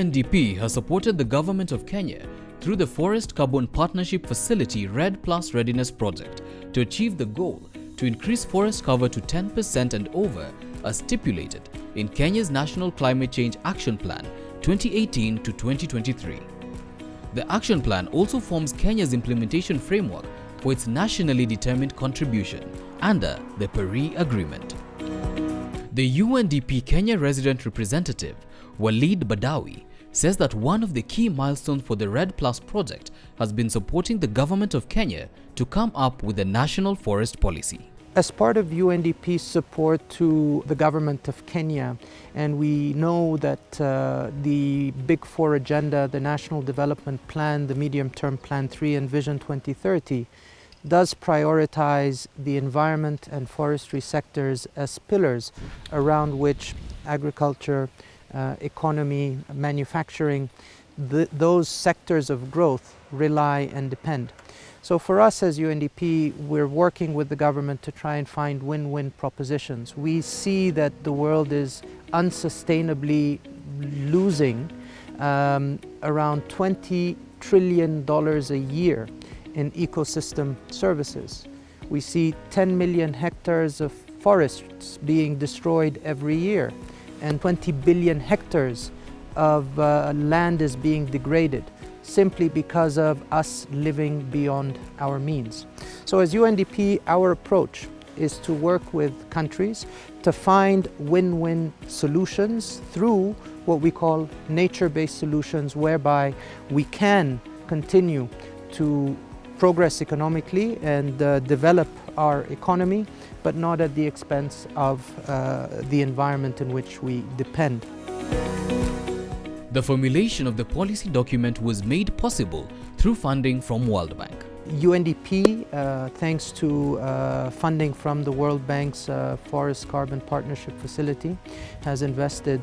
UNDP has supported the government of Kenya through the Forest Carbon Partnership Facility RED Plus Readiness project to achieve the goal to increase forest cover to 10% and over as stipulated in Kenya's National Climate Change Action Plan 2018 to 2023. The action plan also forms Kenya's implementation framework for its nationally determined contribution under the Paris Agreement. The UNDP Kenya resident representative, Walid Badawi, says that one of the key milestones for the RED Plus project has been supporting the government of Kenya to come up with a national forest policy. As part of UNDP's support to the government of Kenya, and we know that the Big Four agenda, the National Development Plan, the Medium-Term Plan 3 and Vision 2030 does prioritize the environment and forestry sectors as pillars around which agriculture, economy, manufacturing, those sectors of growth rely and depend. So for us as UNDP, we're working with the government to try and find win-win propositions. We see that the world is unsustainably losing around $20 trillion a year in ecosystem services. We see 10 million hectares of forests being destroyed every year, and 20 billion hectares of land is being degraded simply because of us living beyond our means. So as UNDP, our approach is to work with countries to find win-win solutions through what we call nature-based solutions, whereby we can continue to progress economically and develop our economy, but not at the expense of the environment in which we depend. The formulation of the policy document was made possible through funding from World Bank. UNDP, thanks to funding from the World Bank's Forest Carbon Partnership Facility, has invested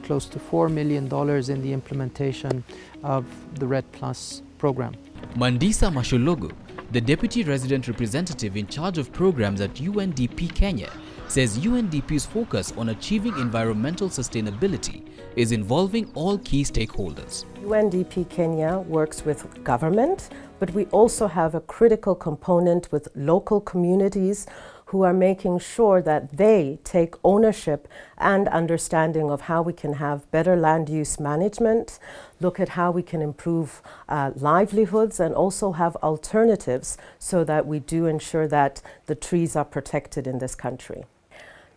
close to $4 million in the implementation of the RED Plus program. Mandisa Mashologo, the Deputy Resident Representative in charge of programs at UNDP Kenya, says UNDP's focus on achieving environmental sustainability is involving all key stakeholders. UNDP Kenya works with government, but we also have a critical component with local communities who are making sure that they take ownership and understanding of how we can have better land use management, look at how we can improve livelihoods, and also have alternatives so that we do ensure that the trees are protected in this country.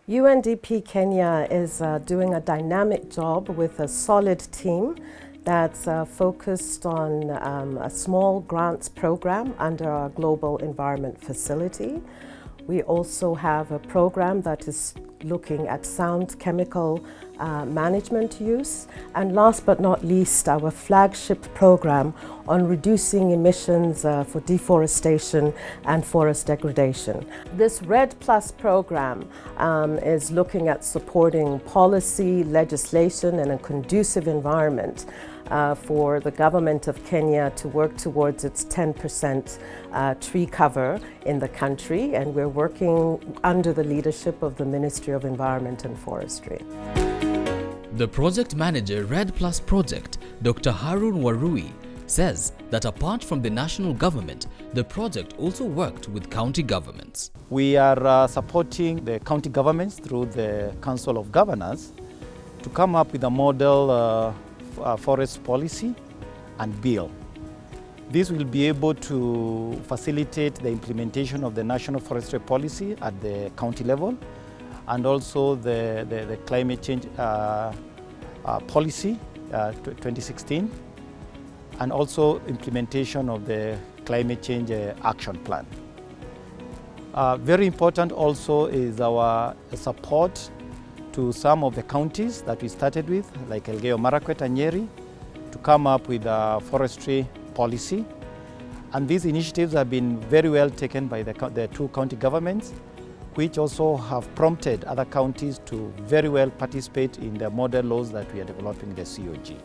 UNDP Kenya is doing a dynamic job with a solid team that's focused on a small grants program under our Global Environment Facility. We also have a program that is looking at sound chemical management use, and last but not least, our flagship program on reducing emissions for deforestation and forest degradation. This RED Plus program is looking at supporting policy, legislation, and a conducive environment for the government of Kenya to work towards its 10% tree cover in the country, and we're working under the leadership of the Ministry of Environment and Forestry. The project manager RED Plus project, Dr. Harun Warui, says that apart from the national government, the project also worked with county governments. We are supporting the county governments through the Council of Governors to come up with a model forest policy and bill. This will be able to facilitate the implementation of the national forestry policy at the county level, and also the climate change policy 2016, and also implementation of the climate change action plan. Very important also is our support to some of the counties that we started with, like Elgeyo Marakwet and Nyeri, to come up with a forestry policy. And these initiatives have been very well taken by the two county governments, which also have prompted other counties to very well participate in the model laws that we are developing, the COG.